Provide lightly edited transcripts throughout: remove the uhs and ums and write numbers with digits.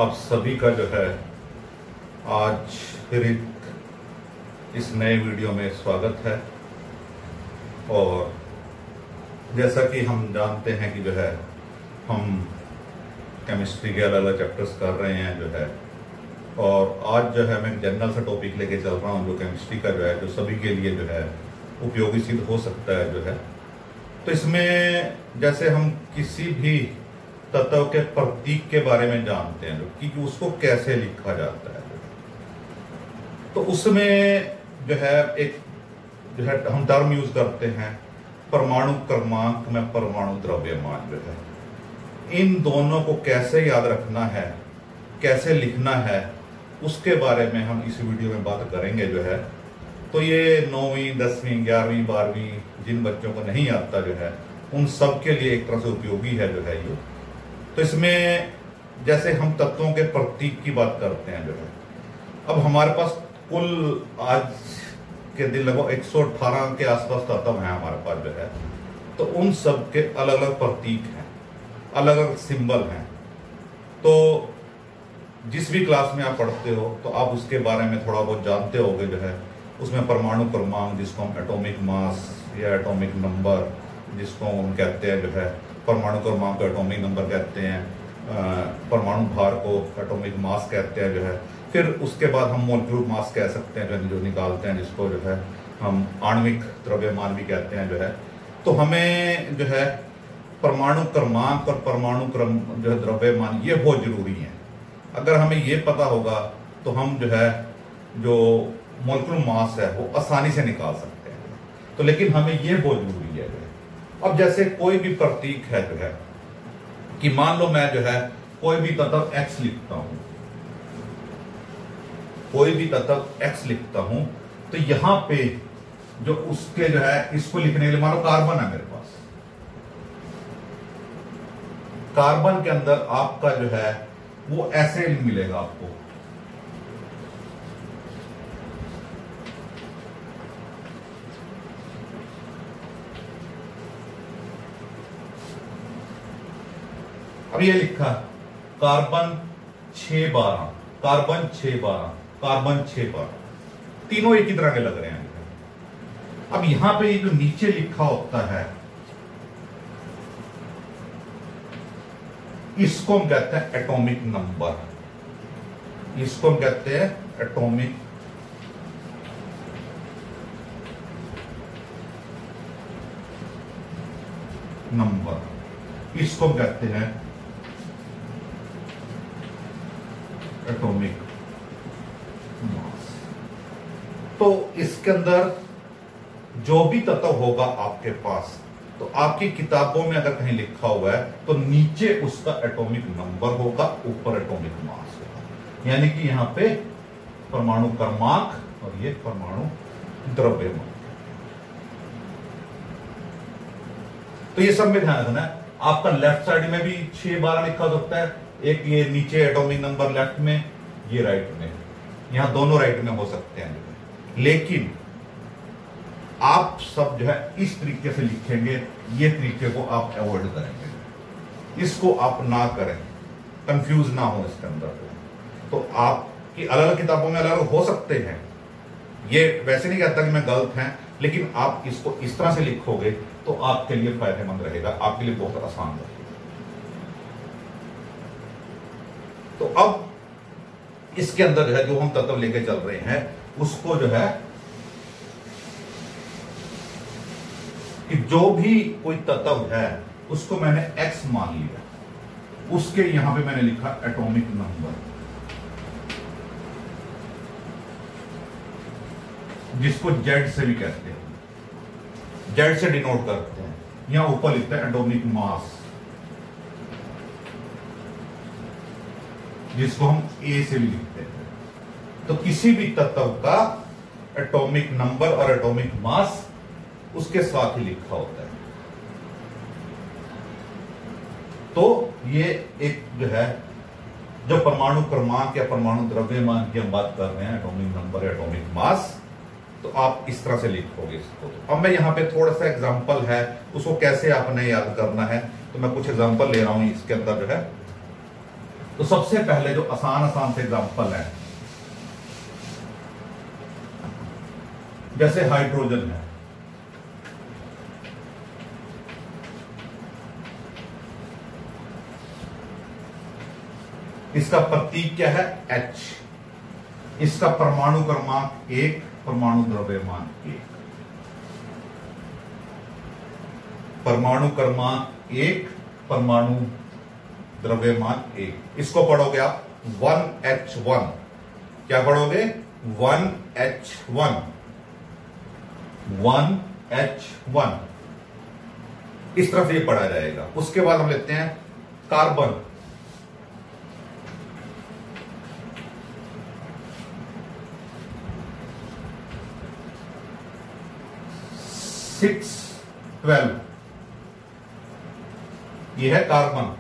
आप सभी का जो है आज फिर इस नए वीडियो में स्वागत है। और जैसा कि हम जानते हैं कि जो है हम केमिस्ट्री के अलग अलग चैप्टर्स कर रहे हैं जो है, और आज जो है मैं जनरल सा टॉपिक लेके चल रहा हूँ जो केमिस्ट्री का जो है जो सभी के लिए जो है उपयोगी सिद्ध हो सकता है जो है। तो इसमें जैसे हम किसी भी तत्व के प्रतीक के बारे में जानते हैं कि उसको कैसे लिखा जाता है, तो उसमें जो है एक जो है हम टर्म यूज करते हैं परमाणु क्रमांक में परमाणु द्रव्यमान जो है। इन दोनों को कैसे याद रखना है, कैसे लिखना है, उसके बारे में हम इस वीडियो में बात करेंगे जो है। तो ये 9वीं 10वीं 11वीं 12वीं जिन बच्चों को नहीं आता जो है उन सब के लिए एक तरह से उपयोगी है जो है ये। तो इसमें जैसे हम तत्वों के प्रतीक की बात करते हैं जो है, अब हमारे पास कुल आज के दिन लगभग 118 के आसपास तत्व हैं हमारे पास जो है। तो उन सब के अलग अलग प्रतीक हैं, अलग अलग सिंबल हैं। तो जिस भी क्लास में आप पढ़ते हो तो आप उसके बारे में थोड़ा बहुत जानते होगे जो है। उसमें परमाणु क्रमांक जिसको हम एटॉमिक मास या एटॉमिक नंबर जिसको हम कहते हैं जो है, परमाणु क्रमांक को एटॉमिक नंबर कहते हैं, परमाणु भार को एटॉमिक मास कहते हैं जो है। फिर उसके बाद हम मॉलिक्यूलर मास कह सकते हैं जो निकालते हैं, जिसको जो है हम आणविक द्रव्यमान भी कहते हैं जो है। तो हमें जो है परमाणु क्रमांक और परमाणु क्रम जो है द्रव्यमान ये बहुत जरूरी है। अगर हमें ये पता होगा तो हम जो है जो मॉलिक्यूलर मास है वो आसानी से निकाल सकते हैं। तो लेकिन हमें ये बहुत जरूरी है। अब जैसे कोई भी प्रतीक है जो है कि मान लो मैं जो है कोई भी तत्व x लिखता हूं, कोई भी तत्व x लिखता हूं, तो यहां पे जो उसके जो है इसको लिखने के लिए मान लो कार्बन है मेरे पास। कार्बन के अंदर आपका जो है वो ऐसे मिलेगा आपको, अब ये लिखा कार्बन 612, कार्बन 612, कार्बन 612, तीनों एक ही तरह के लग रहे हैं। अब यहां पे ये जो नीचे लिखा होता है इसको हम कहते हैं एटॉमिक नंबर, इसको हम कहते हैं एटॉमिक नंबर, इसको हम कहते हैं एटॉमिक मास। तो इसके अंदर जो भी तत्व होगा आपके पास, तो आपकी किताबों में अगर कहीं लिखा हुआ है तो नीचे उसका एटॉमिक नंबर होगा, ऊपर एटॉमिक मास होगा। यानी कि यहां पे परमाणु क्रमांक और ये परमाणु द्रव्यमान। तो ये सब में ध्यान रखना है। आपका लेफ्ट साइड में भी 612 लिखा हो सकता है, एक ये नीचे एटॉमिक नंबर लेफ्ट में, ये राइट में, यहां दोनों राइट में हो सकते हैं। लेकिन आप सब जो है इस तरीके से लिखेंगे, ये तरीके को आप अवॉइड करेंगे, इसको आप ना करें, कंफ्यूज ना हो इसके अंदर। तो आपकी अलग अलग किताबों में अलग अलग हो सकते हैं, ये वैसे नहीं कहता कि मैं गलत है, लेकिन आप इसको इस तरह से लिखोगे तो आपके लिए फायदेमंद रहेगा, आपके लिए बहुत आसान रहेगा। तो अब इसके अंदर जो है जो हम तत्व लेके चल रहे हैं उसको जो है कि जो भी कोई तत्व है उसको मैंने x मान लिया, उसके यहां पे मैंने लिखा एटॉमिक नंबर, जिसको Z से भी कहते हैं, Z से डिनोट करते हैं। यहां ऊपर लिखते हैं एटॉमिक मास, जिसको हम A से भी लिखते हैं। तो किसी भी तत्व का एटॉमिक नंबर और एटॉमिक मास उसके साथ ही लिखा होता है। तो ये एक जो है जो परमाणु क्रमांक या परमाणु द्रव्यमान की हम बात कर रहे हैं, एटॉमिक नंबर एटॉमिक मास, तो आप इस तरह से लिखोगे इसको। अब मैं यहाँ पे थोड़ा सा एग्जांपल है, उसको कैसे आपने याद करना है, तो मैं कुछ एग्जांपल ले रहा हूं इसके अंदर जो है। तो सबसे पहले जो आसान आसान से एग्जांपल है, जैसे हाइड्रोजन है, इसका प्रतीक क्या है? H। इसका परमाणु क्रमांक 1, परमाणु द्रव्यमान 1। परमाणु क्रमांक 1, परमाणु द्रव्यमान 1। इसको पढ़ोगे आप 1H1। क्या पढ़ोगे? 1H1। 1H1 इस तरह से ये पढ़ा जाएगा। उसके बाद हम लेते हैं कार्बन। सिक्स 12 ये है कार्बन।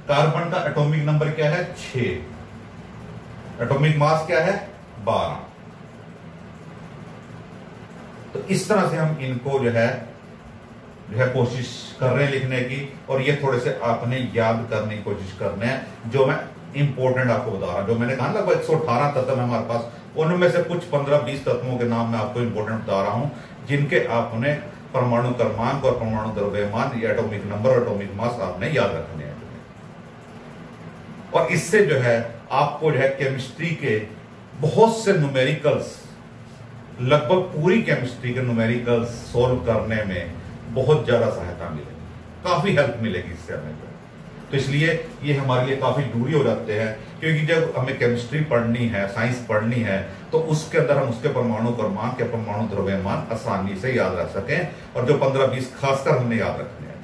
कार्बन का एटॉमिक नंबर क्या है? 6। एटॉमिक मास क्या है? 12। तो इस तरह से हम इनको जो है कोशिश कर रहे हैं लिखने की, और ये थोड़े से आपने याद करने की कोशिश करने हैं। जो मैं इंपॉर्टेंट आपको बता रहा हूं, जो मैंने कहा लगभग 118 तत्व है हमारे पास, उनमें से कुछ 15-20 तत्वों के नाम मैं आपको इंपॉर्टेंट बता रहा हूं, जिनके आपने परमाणु क्रमांक और परमाणु द्रव्यमान या एटॉमिक नंबर और एटॉमिक मास आपने याद रखने हैं। और इससे जो है आपको जो है केमिस्ट्री के बहुत से न्यूमेरिकल्स, लगभग पूरी केमिस्ट्री के न्यूमेरिकल्स सॉल्व करने में बहुत ज्यादा सहायता मिलेगी, काफी हेल्प मिलेगी इससे हमें। तो इसलिए ये हमारे लिए काफी दूरी हो जाते हैं, क्योंकि जब हमें केमिस्ट्री पढ़नी है, साइंस पढ़नी है, तो उसके अंदर हम उसके परमाणु क्रमांक या परमाणु द्रव्यमान आसानी से याद रख सकें, और जो 15-20 खासकर हमने याद रखने हैं।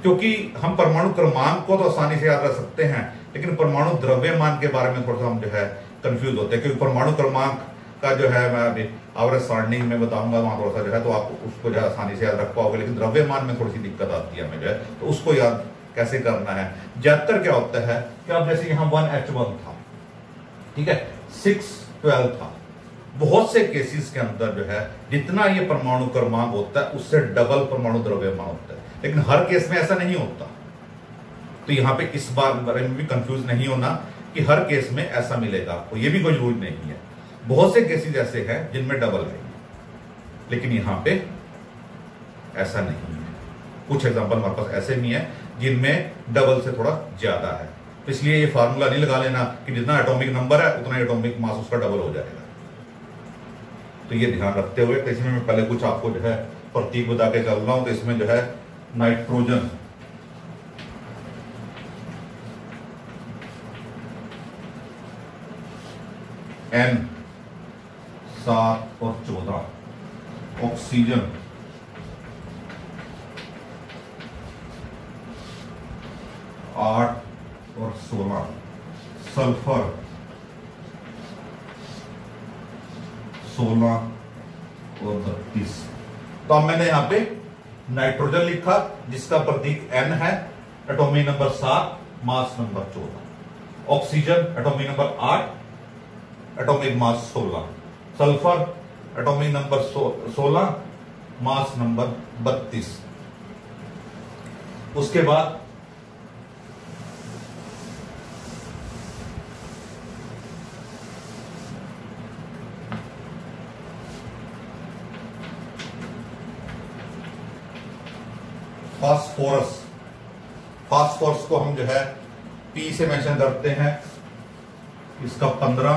क्योंकि हम परमाणु क्रमांक को तो आसानी से याद रख सकते हैं, लेकिन परमाणु द्रव्यमान के बारे में थोड़ा सा हम जो है कंफ्यूज होते हैं, क्योंकि परमाणु क्रमांक का जो है मैं अभी आवरेज सॉर्टिंग में बताऊंगा, वहां थोड़ा सा जो है तो आप उसको जो है आसानी से याद रख पाओगे, लेकिन द्रव्यमान में थोड़ी सी दिक्कत आती है हमें जो है, तो उसको याद कैसे करना है। ज्यादातर क्या होता है कि अब जैसे यहां 1H1 था, ठीक है, 612 था, बहुत से केसेस के अंदर जो है जितना ये परमाणु क्रमांक होता है उससे डबल परमाणु द्रव्यमान होता है, लेकिन हर केस में ऐसा नहीं होता। तो यहां पे इस बारे में भी कंफ्यूज नहीं होना कि हर केस में ऐसा मिलेगा आपको, ये भी कोई जरूरी नहीं है। बहुत से केसेस ऐसे हैं जिनमें डबल है, लेकिन यहां पे ऐसा नहीं है। कुछ एग्जांपल हमारे पास ऐसे भी हैं जिनमें डबल से थोड़ा ज्यादा है। तो इसलिए ये फार्मूला नहीं लगा लेना कि जितना एटॉमिक नंबर है उतना एटॉमिक मास उसका डबल हो जाएगा। तो ये ध्यान रखते हुए, तो इसमें मैं पहले कुछ आपको जो है प्रतीक बता के चल रहा हूं। तो इसमें जो है नाइट्रोजन, N 7 और 14, ऑक्सीजन 8 और 16, सल्फर 16 और 32। तो अब मैंने यहां पे नाइट्रोजन लिखा जिसका प्रतीक N है, atomic number 7, mass number 14। Oxygen atomic number 8, atomic mass 16। Sulphur atomic number 16, mass number 32। उसके बाद फास्फोरस, फास्फोरस को हम जो है P से मेंशन करते हैं, इसका 15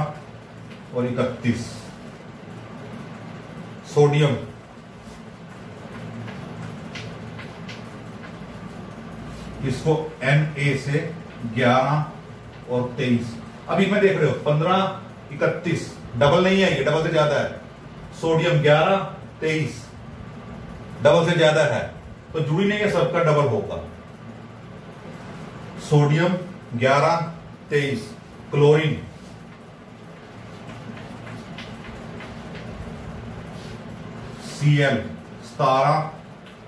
और 31। सोडियम इसको Na से 11 और 23। अभी में देख रहे हो 15, 31, डबल नहीं है, ये डबल से ज्यादा है। सोडियम 11, 23 डबल से ज्यादा है, तो जुड़ी नहीं है, सबका डबल होगा। सोडियम 11, 23। क्लोरीन Cl 17,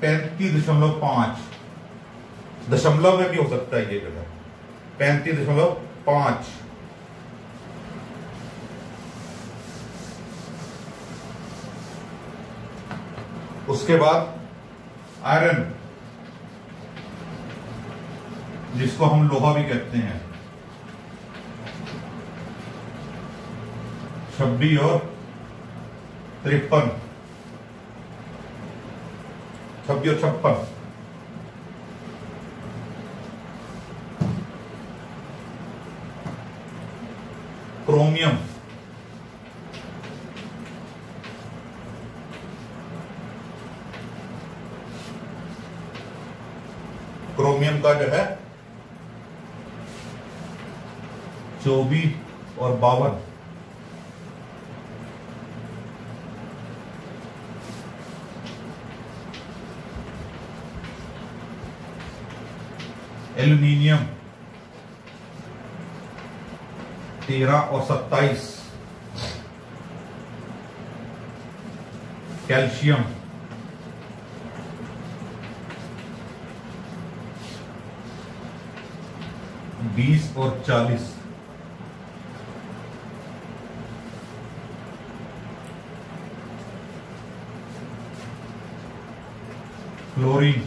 35.5, दशमलव में भी हो सकता है ये जो है 35.5। उसके बाद आयरन जिसको हम लोहा भी कहते हैं। 26 और 53, 26 और 56। क्रोमियम, क्रोमियम का जो है 24 और 52। एल्यूमिनियम 13 और 27। कैल्शियम 20 और 40। क्लोरीन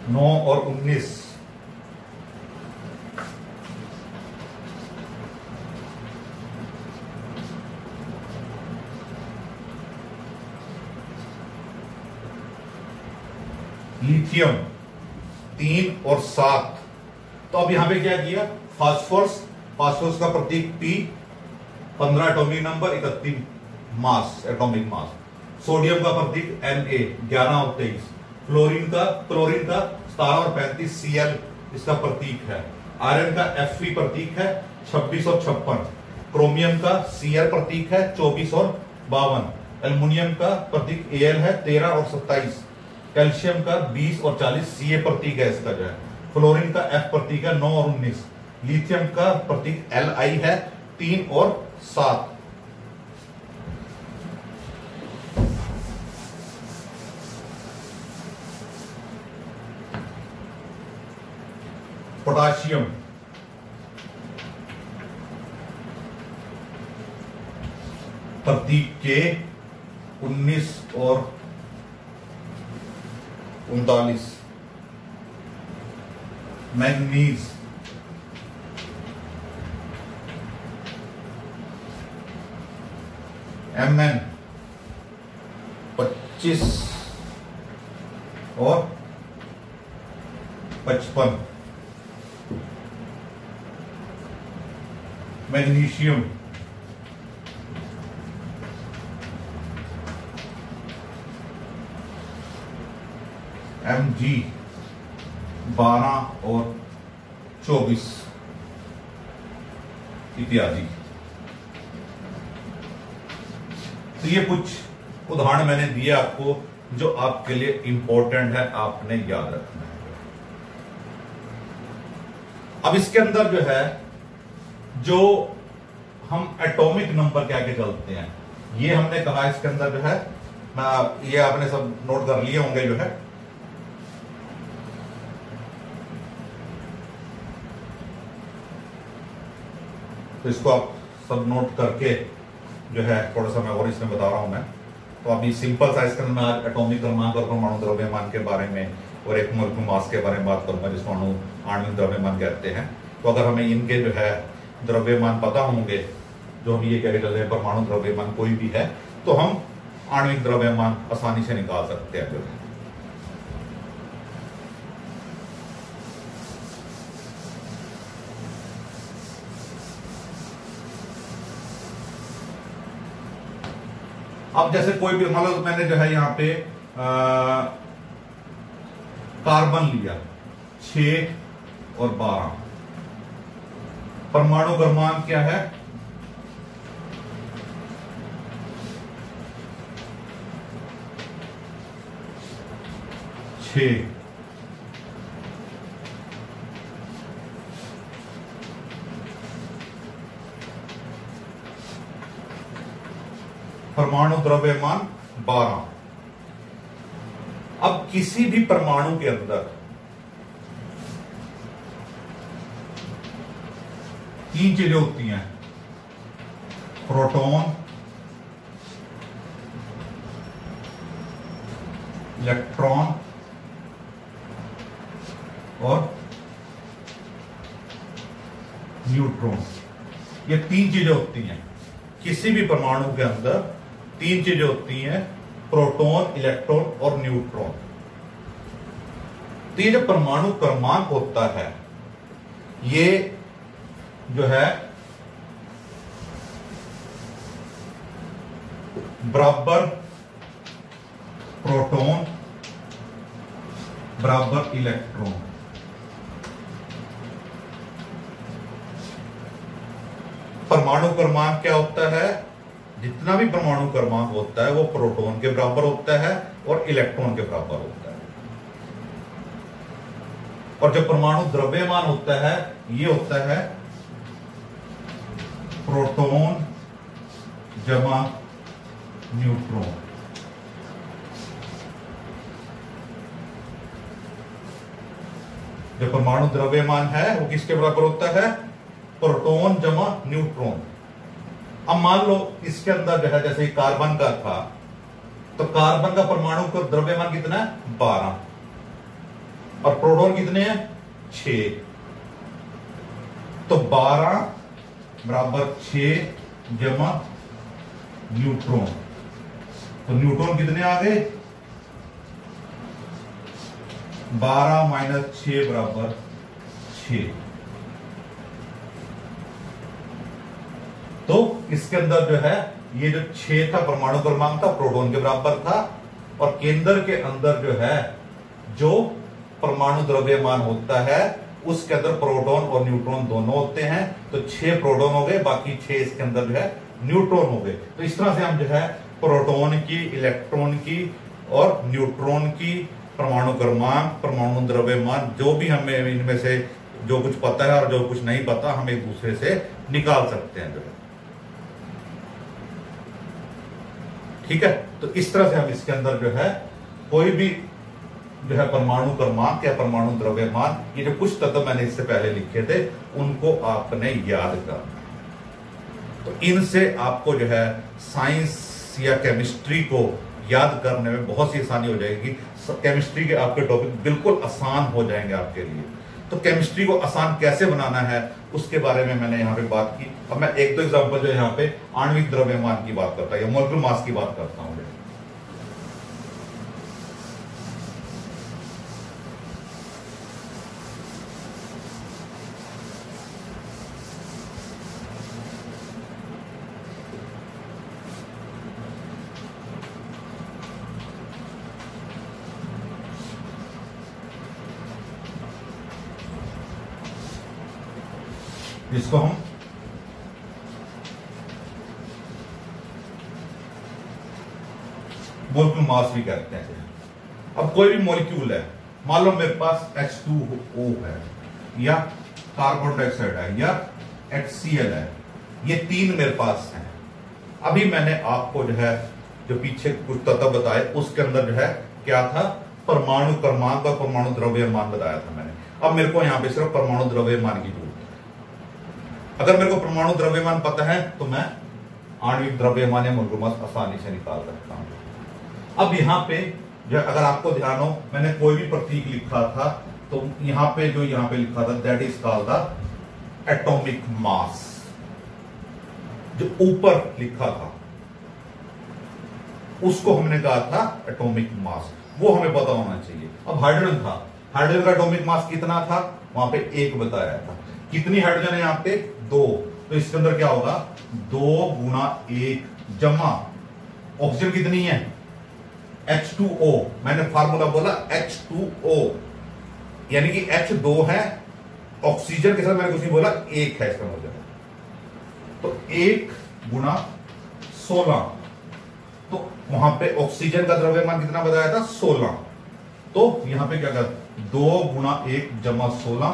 9 और 19। लिथियम 3 और 7। तो अब यहां पे क्या किया, फास्फोरस, फास्फोरस का प्रतीक P, 15 एटॉमिक नंबर, 31 मास, एटॉमिक मास। सोडियम का प्रतीक Na, 11 और 23। क्लोरीन का 17 और 35 Cl इसका प्रतीक है। आयरन का Fe प्रतीक है 26 और 56। क्रोमियम का Cl प्रतीक है 24 और 52। एल्युमिनियम का प्रतीक Al है 13 और 27। कैल्शियम का 20 और 40 Ca प्रतीक है इसका जो है। फ्लोरीन का F प्रतीक है 9 और 19। लिथियम का प्रतीक Li है 3 और 7। पोटाशियम प्रतीक के 19 और 39। मैंगनीज Mn 25 और 55। मैग्नीशियम Mg 12 और 24 इत्यादि। तो ये कुछ उदाहरण मैंने दिए आपको जो आपके लिए इंपॉर्टेंट है, आपने याद रखना है। अब इसके अंदर जो है, जो हम एटॉमिक नंबर के आगे चलते हैं, ये हमने कहा इसके अंदर जो है, मैं ये आपने सब नोट कर लिए होंगे जो है। तो इसको आप सब नोट करके जो है, थोड़ा सा मैं और इसमें बता रहा हूं मैं। तो अभी सिंपल सा इसके अंदर मैं एटॉमिक क्रमांक और परमाणु द्रव्यमान के बारे में और एक मोलेक्युलर मास के बारे में बात करूंगा, जिसको आणविक द्रव्यमान कहते हैं। तो अगर हमें इनके जो है द्रव्यमान पता होंगे, जो हम ये कह चल रहे हैं परमाणु द्रव्यमान कोई भी है, तो हम आणविक द्रव्यमान आसानी से निकाल सकते हैं जो है। अब जैसे कोई भी, मतलब मैंने जो है यहां पे कार्बन लिया 6 और 12। परमाणु क्रमांक क्या है, 6। परमाणु द्रव्यमान 12। अब किसी भी परमाणु के अंदर 3 चीजें होती हैं, प्रोटॉन, इलेक्ट्रॉन और न्यूट्रॉन। ये तीन चीजें होती हैं किसी भी परमाणु के अंदर। तीन चीजें होती हैं, प्रोटॉन, इलेक्ट्रॉन और न्यूट्रॉन। तो ये जो परमाणु क्रमांक होता है ये जो है बराबर प्रोटॉन बराबर इलेक्ट्रॉन। परमाणु क्रमांक क्या होता है? जितना भी परमाणु क्रमांक होता है वो प्रोटॉन के बराबर होता है और इलेक्ट्रॉन के बराबर होता है। और जो परमाणु द्रव्यमान होता है ये होता है प्रोटॉन जमा न्यूट्रॉन। जो परमाणु द्रव्यमान है वो किसके बराबर होता है? प्रोटॉन जमा न्यूट्रॉन। अब मान लो इसके अंदर जो है जैसे कार्बन का था तो कार्बन का परमाणु का द्रव्यमान कितना है? 12 और प्रोटॉन कितने हैं? 6। तो 12 बराबर 6 जमा न्यूट्रॉन। तो न्यूट्रॉन कितने आ गए? 12 माइनस 6 बराबर 6। तो इसके अंदर जो है ये जो 6 था परमाणु क्रमांक था प्रोटॉन के बराबर था और केंद्र के अंदर जो है जो परमाणु द्रव्यमान होता है उसके अंदर प्रोटॉन और न्यूट्रॉन दोनों होते हैं। तो 6 प्रोटॉन हो गए, बाकी 6 इसके अंदर जो है न्यूट्रॉन हो गए। तो इस तरह से हम जो है प्रोटॉन की, इलेक्ट्रॉन की और न्यूट्रॉन की परमाणु क्रमांक, परमाणु द्रव्यमान जो भी हमें इनमें से जो कुछ पता है और जो कुछ नहीं पता हम एक दूसरे से निकाल सकते हैं जो है। ठीक है, तो इस तरह से हम इसके अंदर जो है कोई भी जो है परमाणु क्रमांक या परमाणु द्रव्यमान, ये जो कुछ तत्व मैंने इससे पहले लिखे थे उनको आपने याद करना है। तो इनसे आपको जो है साइंस या केमिस्ट्री को याद करने में बहुत सी आसानी हो जाएगी। केमिस्ट्री के आपके टॉपिक बिल्कुल आसान हो जाएंगे आपके लिए। तो केमिस्ट्री को आसान कैसे बनाना है उसके बारे में मैंने यहाँ पे बात की। अब मैं एक दो एग्जांपल जो यहाँ पे आणविक द्रव्यमान की बात करता हूँ या मॉलिक्यूलर मास की बात करता हूँ। जिसको हम मॉलिक्यूलर मास भी कहते हैं। अब कोई भी मॉलिक्यूल है, मान लो मेरे पास H2O है या कार्बन डाइऑक्साइड है या HCl है, ये तीन मेरे पास हैं। अभी मैंने आपको जो है जो पीछे कुछ तत्व बताए उसके अंदर जो है क्या था? परमाणु क्रमांक और परमाणु द्रव्यमान बताया था मैंने। अब मेरे को यहां पे सिर्फ परमाणु द्रव्यमान की जरूरत है। अगर मेरे को परमाणु द्रव्यमान पता है तो मैं आणविक द्रव्यमान या मॉलिक्यूलर मास आसानी से निकाल सकता हूं। अब यहां पे जो अगर आपको ध्यान हो मैंने कोई भी प्रतीक लिखा था तो यहां पे जो यहां पे लिखा था that is called the atomic mass. जो ऊपर लिखा था उसको हमने कहा था एटॉमिक मास, वो हमें पता होना चाहिए। अब हाइड्रोजन था, हाइड्रोजन का एटॉमिक मास कितना था? वहां पे 1 बताया था। कितनी हाइड्रोजन है यहाँ पे? 2। तो इसके अंदर क्या होगा? 2 गुना 1 जमा ऑक्सीजन कितनी है? H2O। मैंने फार्मूला बोला H2O, यानी कि H2 है, ऑक्सीजन के साथ मैंने कुछ नहीं बोला, 1 है इसका मतलब। तो 1 गुना 16, तो वहां पे ऑक्सीजन का द्रव्यमान कितना बताया था? 16। तो यहां पे क्या कर 2 गुना 1 जमा 16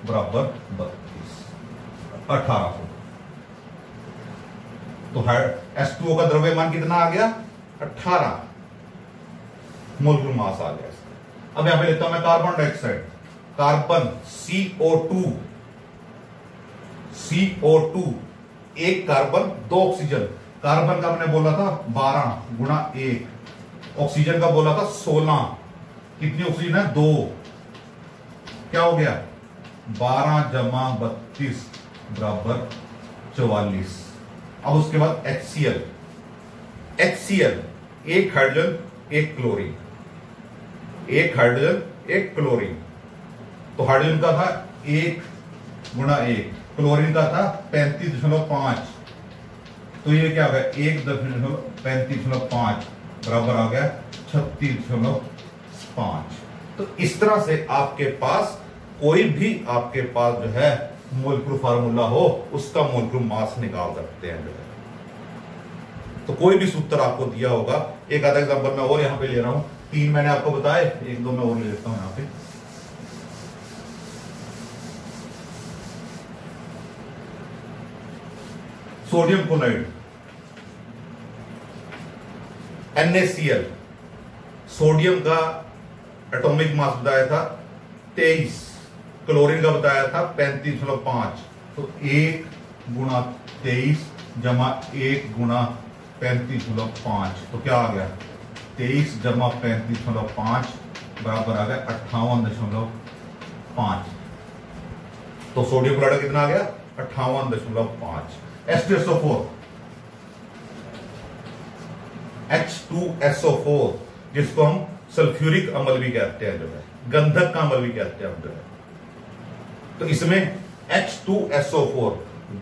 बराबर 32, 18। तो H2O का द्रव्यमान कितना आ गया? 18 मोलकुलर मास आ गया इसका। अब यहां पे लेता हूं मैं carbon dioxide, carbon CO2, CO2 1 carbon 2 oxygen. Carbon का मैंने बोला था 12 गुना 1, ऑक्सीजन का बोला था 16, कितनी ऑक्सीजन है 2, क्या हो गया 12 जमा 32 बराबर 44। अब उसके बाद HCl, एक हाइड्रोजन एक क्लोरीन, एक हाइड्रोजन एक क्लोरीन। तो हाइड्रोजन का था 1 गुणा 1, क्लोरीन का था 35.5, तो ये क्या हो गया 1.35.5 बराबर आ गया 36.5। तो इस तरह से आपके पास कोई भी आपके पास जो है मोलिकुलर फार्मूला हो उसका मोलिकुलर मास निकाल सकते हैं जो है। तो कोई भी सूत्र आपको दिया होगा, एक आधा एग्जांपल मैं और यहां पे ले रहा हूं, 3 मैंने आपको बताए, 1-2 मैं और ले लेता हूं यहां पे। सोडियम क्लोराइड NaCl, सोडियम का एटॉमिक मास बताया था 23, क्लोरीन का बताया था 35.5, तो 1 गुणा 23 जमा 1 गुणा 35.5, तो क्या आ गया 23 जमा 35.5 बराबर आ गया 58.5। तो सोडियम क्लोराइड कितना आ गया 58.5। H2SO4 जिसको हम सल्फ्यूरिक अम्ल भी कहते हैं जो है, गंधक का अम्ल भी कहते हैं जो है। तो इसमें H2SO4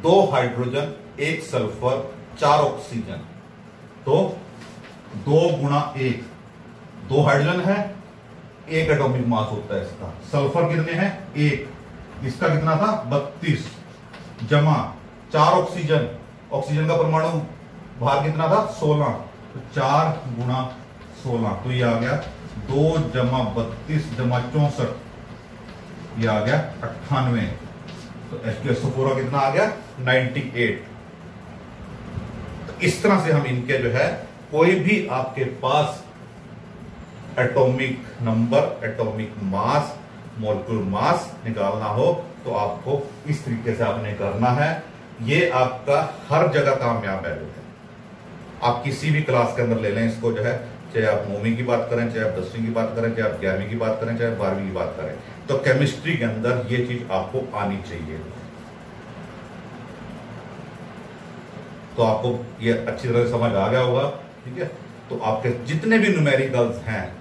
2 हाइड्रोजन 1 सल्फर 4 ऑक्सीजन, तो 2 गुणा 1, 2 हाइड्रोजन है, 1 एटॉमिक मास होता है इसका। सल्फर कितने हैं 1, इसका कितना था 32 जमा 4 ऑक्सीजन, ऑक्सीजन का परमाणु भार कितना था 16, तो 4 गुणा 16, तो ये आ गया 2 जमा 32 जमा 64, ये आ गया 98। तो H2SO4 कितना आ गया 98। तो इस तरह से हम इनके जो है कोई भी आपके पास atomic number, atomic mass, molecular mass निकालना हो तो आपको इस तरीके से आपने करना है। ये आपका हर जगह कामयाब है। आप किसी भी क्लास के अंदर ले लें इसको जो है, चाहे आप 9वीं की बात करें, चाहे आप 10वीं की बात करें, चाहे आप 11वीं की बात करें, चाहे 12वीं की बात करें, तो केमिस्ट्री के अंदर ये चीज आपको आनी चाहिए। तो आपको ये अच्छी तरह से समझ आ गया होगा, ठीक है। तो आपके जितने भी न्यूमेरिकल्स हैं,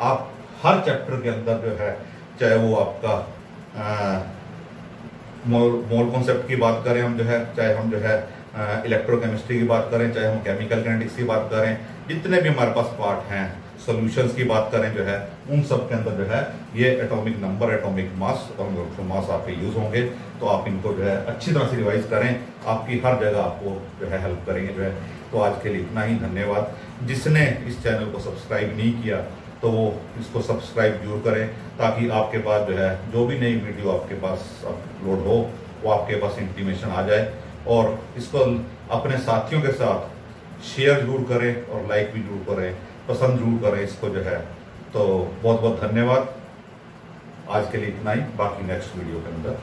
आप हर चैप्टर के अंदर जो है, चाहे वो आपका मोल कॉन्सेप्ट की बात करें हम जो है, चाहे हम जो है इलेक्ट्रोकेमिस्ट्री की बात करें, चाहे हम केमिकल काइनेटिक्स की बात करें, जितने भी हमारे पास पार्ट हैं, सॉल्यूशंस की बात करें जो है, उन सब के अंदर जो है ये एटॉमिक नंबर, एटॉमिक मास और मोलिकुलर मास आपके यूज होंगे। तो आप इनको जो है अच्छी तरह से रिवाइज करें, आपकी हर जगह आपको जो है हेल्प करेंगे जो है। तो आज के लिए इतना ही, धन्यवाद। जिसने इस चैनल को सब्सक्राइब नहीं किया तो वो इसको सब्सक्राइब जरूर करें, ताकि आपके पास जो है जो भी नई वीडियो आपके पास अपलोड हो वो आपके पास इंटीमेशन आ जाए। और इसको अपने साथियों के साथ शेयर जरूर करें और लाइक भी जरूर करें, पसंद जरूर करें इसको जो है। तो बहुत बहुत धन्यवाद। आज के लिए इतना ही, बाकी नेक्स्ट वीडियो के अंदर